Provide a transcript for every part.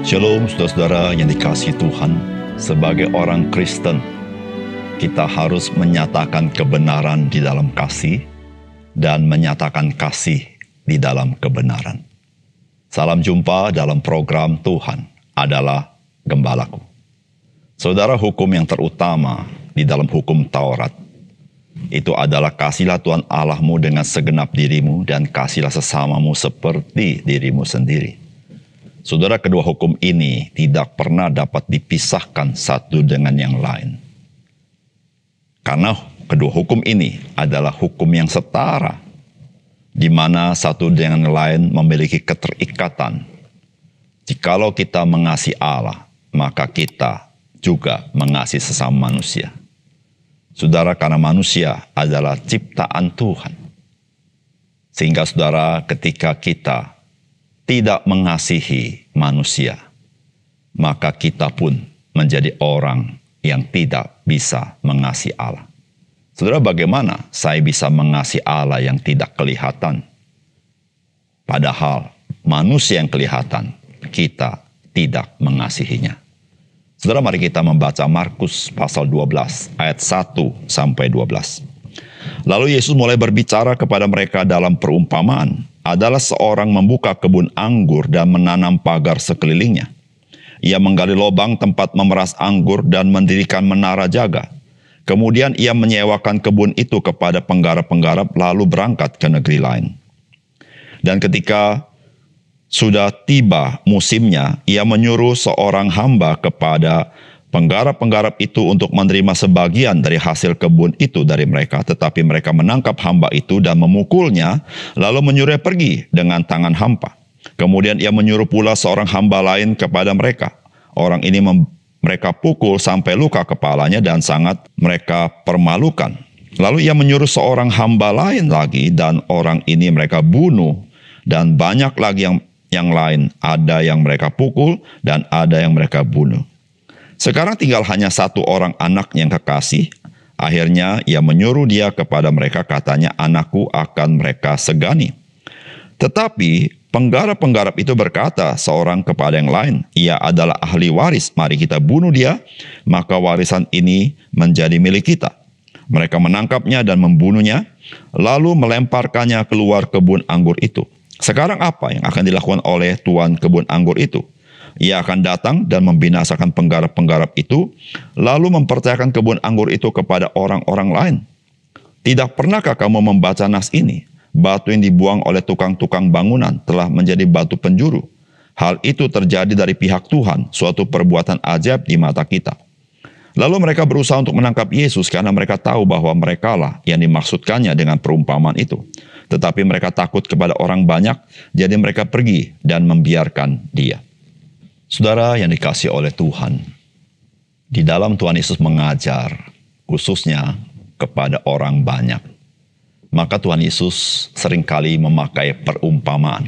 Shalom saudara-saudara yang dikasihi Tuhan. Sebagai orang Kristen, kita harus menyatakan kebenaran di dalam kasih dan menyatakan kasih di dalam kebenaran. Salam jumpa dalam program Tuhan adalah Gembalaku. Saudara, hukum yang terutama di dalam hukum Taurat itu adalah kasihlah Tuhan Allahmu dengan segenap dirimu dan kasihlah sesamamu seperti dirimu sendiri. Saudara, kedua hukum ini tidak pernah dapat dipisahkan satu dengan yang lain. Karena kedua hukum ini adalah hukum yang setara, di mana satu dengan yang lain memiliki keterikatan. Jikalau kita mengasihi Allah, maka kita juga mengasihi sesama manusia. Saudara, karena manusia adalah ciptaan Tuhan. Sehingga saudara, ketika kita tidak mengasihi manusia, maka kita pun menjadi orang yang tidak bisa mengasihi Allah. Saudara, bagaimana saya bisa mengasihi Allah yang tidak kelihatan? Padahal manusia yang kelihatan, kita tidak mengasihinya. Saudara, mari kita membaca Markus pasal 12 ayat 1 sampai 12. Lalu Yesus mulai berbicara kepada mereka dalam perumpamaan. Adalah seorang membuka kebun anggur dan menanam pagar sekelilingnya. Ia menggali lubang tempat memeras anggur dan mendirikan menara jaga. Kemudian ia menyewakan kebun itu kepada penggarap-penggarap lalu berangkat ke negeri lain. Dan ketika sudah tiba musimnya, ia menyuruh seorang hamba kepada penggarap-penggarap itu untuk menerima sebagian dari hasil kebun itu dari mereka. Tetapi mereka menangkap hamba itu dan memukulnya, lalu menyuruhnya pergi dengan tangan hampa. Kemudian ia menyuruh pula seorang hamba lain kepada mereka. Orang ini mereka pukul sampai luka kepalanya dan sangat mereka permalukan. Lalu ia menyuruh seorang hamba lain lagi dan orang ini mereka bunuh. Dan banyak lagi yang lain, ada yang mereka pukul dan ada yang mereka bunuh. Sekarang tinggal hanya satu orang anak yang kekasih. Akhirnya ia menyuruh dia kepada mereka, katanya, anakku akan mereka segani. Tetapi penggarap-penggarap itu berkata seorang kepada yang lain, ia adalah ahli waris, mari kita bunuh dia, maka warisan ini menjadi milik kita. Mereka menangkapnya dan membunuhnya, lalu melemparkannya keluar kebun anggur itu. Sekarang apa yang akan dilakukan oleh tuan kebun anggur itu? Ia akan datang dan membinasakan penggarap-penggarap itu, lalu mempercayakan kebun anggur itu kepada orang-orang lain. Tidak pernahkah kamu membaca nas ini? Batu yang dibuang oleh tukang-tukang bangunan telah menjadi batu penjuru. Hal itu terjadi dari pihak Tuhan, suatu perbuatan ajaib di mata kita. Lalu mereka berusaha untuk menangkap Yesus karena mereka tahu bahwa merekalah yang dimaksudkannya dengan perumpamaan itu. Tetapi mereka takut kepada orang banyak, jadi mereka pergi dan membiarkan dia. Saudara yang dikasihi oleh Tuhan, di dalam Tuhan Yesus mengajar, khususnya kepada orang banyak, maka Tuhan Yesus seringkali memakai perumpamaan.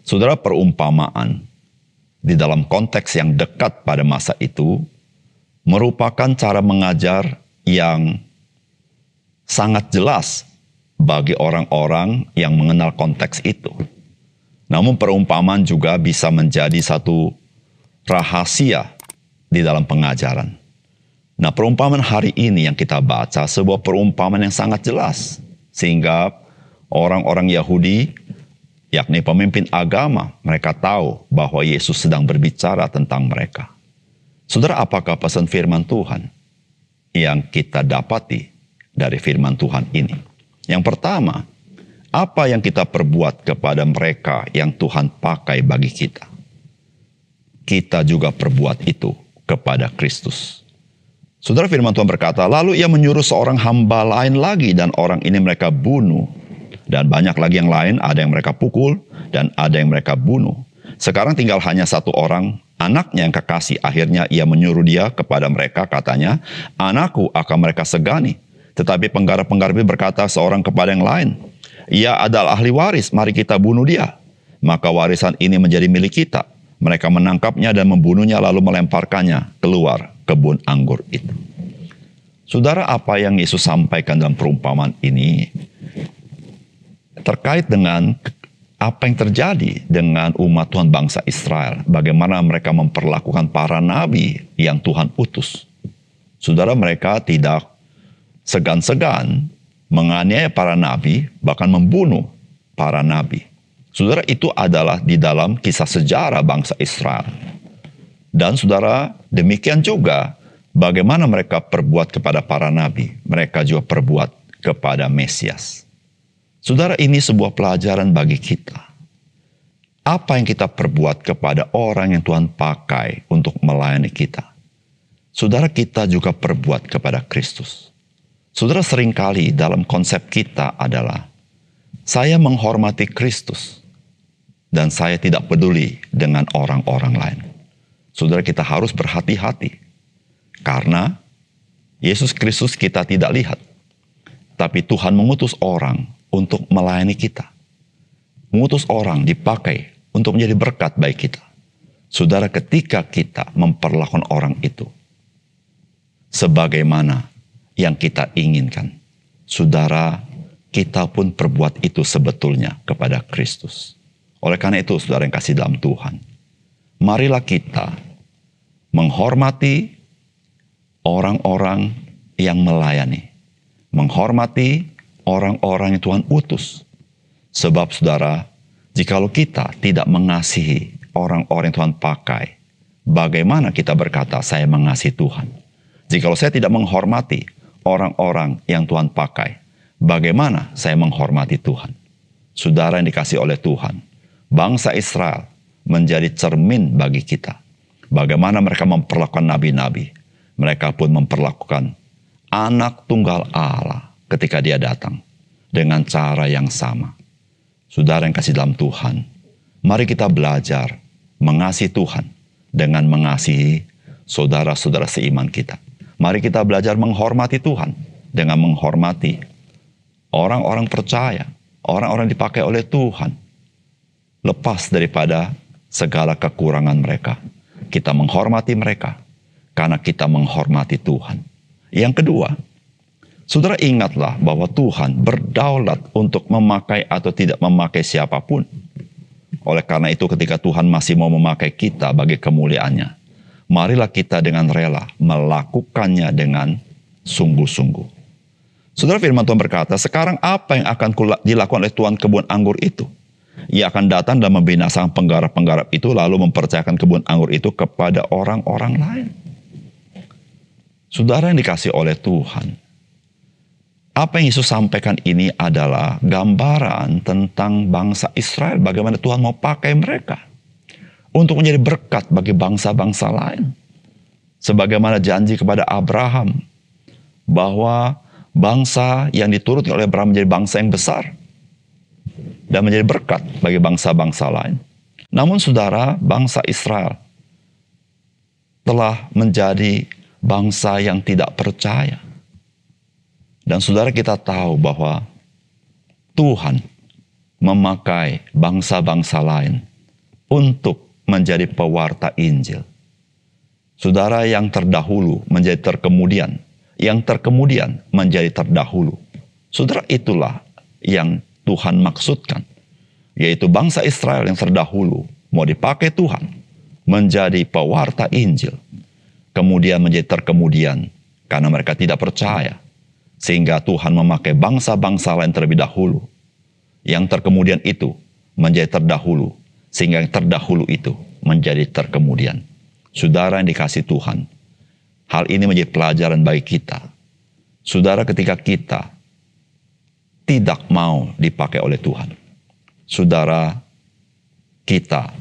Saudara, perumpamaan di dalam konteks yang dekat pada masa itu merupakan cara mengajar yang sangat jelas bagi orang-orang yang mengenal konteks itu. Namun perumpamaan juga bisa menjadi satu rahasia di dalam pengajaran. Nah, perumpamaan hari ini yang kita baca sebuah perumpamaan yang sangat jelas. Sehingga orang-orang Yahudi, yakni pemimpin agama, mereka tahu bahwa Yesus sedang berbicara tentang mereka. Saudara, apakah pesan firman Tuhan yang kita dapati dari firman Tuhan ini? Yang pertama, apa yang kita perbuat kepada mereka yang Tuhan pakai bagi kita? Kita juga perbuat itu kepada Kristus. Saudara, firman Tuhan berkata, lalu ia menyuruh seorang hamba lain lagi dan orang ini mereka bunuh. Dan banyak lagi yang lain, ada yang mereka pukul dan ada yang mereka bunuh. Sekarang tinggal hanya satu orang, anaknya yang kekasih. Akhirnya ia menyuruh dia kepada mereka, katanya, anakku akan mereka segani. Tetapi penggarap-penggarap berkata seorang kepada yang lain, ia adalah ahli waris, mari kita bunuh dia. Maka warisan ini menjadi milik kita. Mereka menangkapnya dan membunuhnya lalu melemparkannya keluar kebun anggur itu. Saudara, apa yang Yesus sampaikan dalam perumpamaan ini terkait dengan apa yang terjadi dengan umat Tuhan bangsa Israel, bagaimana mereka memperlakukan para nabi yang Tuhan utus. Saudara, mereka tidak segan-segan menganiaya para nabi, bahkan membunuh para nabi. Saudara, itu adalah di dalam kisah sejarah bangsa Israel. Dan saudara, demikian juga bagaimana mereka perbuat kepada para nabi, mereka juga perbuat kepada Mesias. Saudara, ini sebuah pelajaran bagi kita. Apa yang kita perbuat kepada orang yang Tuhan pakai untuk melayani kita, saudara, kita juga perbuat kepada Kristus. Saudara, seringkali dalam konsep kita adalah, saya menghormati Kristus, dan saya tidak peduli dengan orang-orang lain. Saudara, kita harus berhati-hati, karena Yesus Kristus kita tidak lihat, tapi Tuhan mengutus orang untuk melayani kita. Mengutus orang dipakai untuk menjadi berkat bagi kita. Saudara, ketika kita memperlakukan orang itu sebagaimana yang kita inginkan, saudara, kita pun perbuat itu sebetulnya kepada Kristus. Oleh karena itu, saudara yang kasih dalam Tuhan, marilah kita menghormati orang-orang yang melayani, menghormati orang-orang yang Tuhan utus. Sebab saudara, jikalau kita tidak mengasihi orang-orang yang Tuhan pakai, bagaimana kita berkata saya mengasihi Tuhan? Jikalau saya tidak menghormati orang-orang yang Tuhan pakai, bagaimana saya menghormati Tuhan? Saudara yang dikasihi oleh Tuhan, bangsa Israel menjadi cermin bagi kita. Bagaimana mereka memperlakukan nabi-nabi, mereka pun memperlakukan anak tunggal Allah ketika dia datang dengan cara yang sama. Saudara yang kasih dalam Tuhan, mari kita belajar mengasihi Tuhan dengan mengasihi saudara-saudara seiman kita. Mari kita belajar menghormati Tuhan dengan menghormati orang-orang percaya, orang-orang dipakai oleh Tuhan. Lepas daripada segala kekurangan mereka, kita menghormati mereka karena kita menghormati Tuhan. Yang kedua, saudara, ingatlah bahwa Tuhan berdaulat untuk memakai atau tidak memakai siapapun. Oleh karena itu, ketika Tuhan masih mau memakai kita bagi kemuliaannya, marilah kita dengan rela melakukannya dengan sungguh-sungguh. Saudara, firman Tuhan berkata, sekarang apa yang akan dilakukan oleh Tuhan kebun anggur itu? Ia akan datang dan membinasakan penggarap-penggarap itu, lalu mempercayakan kebun anggur itu kepada orang-orang lain. Saudara yang dikasih oleh Tuhan, apa yang Yesus sampaikan ini adalah gambaran tentang bangsa Israel, bagaimana Tuhan mau pakai mereka untuk menjadi berkat bagi bangsa-bangsa lain. Sebagaimana janji kepada Abraham, bahwa bangsa yang dituruti oleh Abraham menjadi bangsa yang besar dan menjadi berkat bagi bangsa-bangsa lain. Namun saudara, bangsa Israel telah menjadi bangsa yang tidak percaya. Dan saudara, kita tahu bahwa Tuhan memakai bangsa-bangsa lain untuk menjadi pewarta Injil. Saudara, yang terdahulu menjadi terkemudian, yang terkemudian menjadi terdahulu. Saudara, itulah yang Tuhan maksudkan, yaitu bangsa Israel yang terdahulu mau dipakai Tuhan menjadi pewarta Injil, kemudian menjadi terkemudian karena mereka tidak percaya, sehingga Tuhan memakai bangsa-bangsa lain terlebih dahulu. Yang terkemudian itu menjadi terdahulu, sehingga yang terdahulu itu menjadi terkemudian. Saudara yang dikasihi Tuhan, hal ini menjadi pelajaran bagi kita. Saudara, ketika kita tidak mau dipakai oleh Tuhan, saudara, kita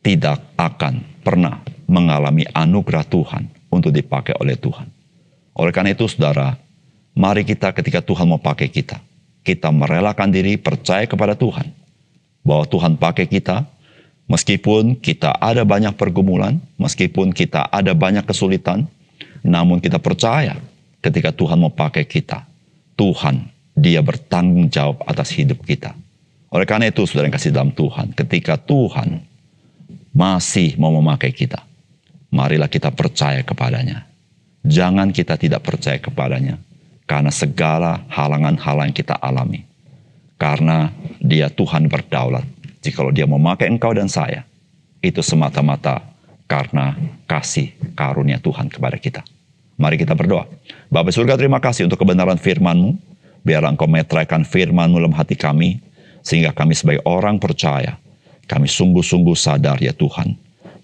tidak akan pernah mengalami anugerah Tuhan untuk dipakai oleh Tuhan. Oleh karena itu, saudara, mari kita ketika Tuhan mau pakai kita, kita merelakan diri, percaya kepada Tuhan, bahwa Tuhan pakai kita, meskipun kita ada banyak pergumulan, meskipun kita ada banyak kesulitan, namun kita percaya ketika Tuhan mau pakai kita, Tuhan, Dia bertanggung jawab atas hidup kita. Oleh karena itu, saudara yang kasih dalam Tuhan, ketika Tuhan masih mau memakai kita, marilah kita percaya kepadanya. Jangan kita tidak percaya kepadanya, karena segala halangan-halangan yang kita alami, karena Dia Tuhan berdaulat. Jikalau Dia memakai engkau dan saya, itu semata-mata karena kasih karunia Tuhan kepada kita. Mari kita berdoa. Bapa surga, terima kasih untuk kebenaran firman-Mu. Biarlah Engkau meteraikan firman-Mu dalam hati kami, sehingga kami sebagai orang percaya, kami sungguh-sungguh sadar ya Tuhan,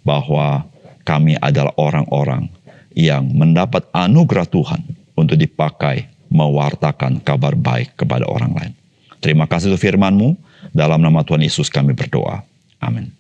bahwa kami adalah orang-orang yang mendapat anugerah Tuhan untuk dipakai mewartakan kabar baik kepada orang lain. Terima kasih untuk firman-Mu. Dalam nama Tuhan Yesus kami berdoa. Amin.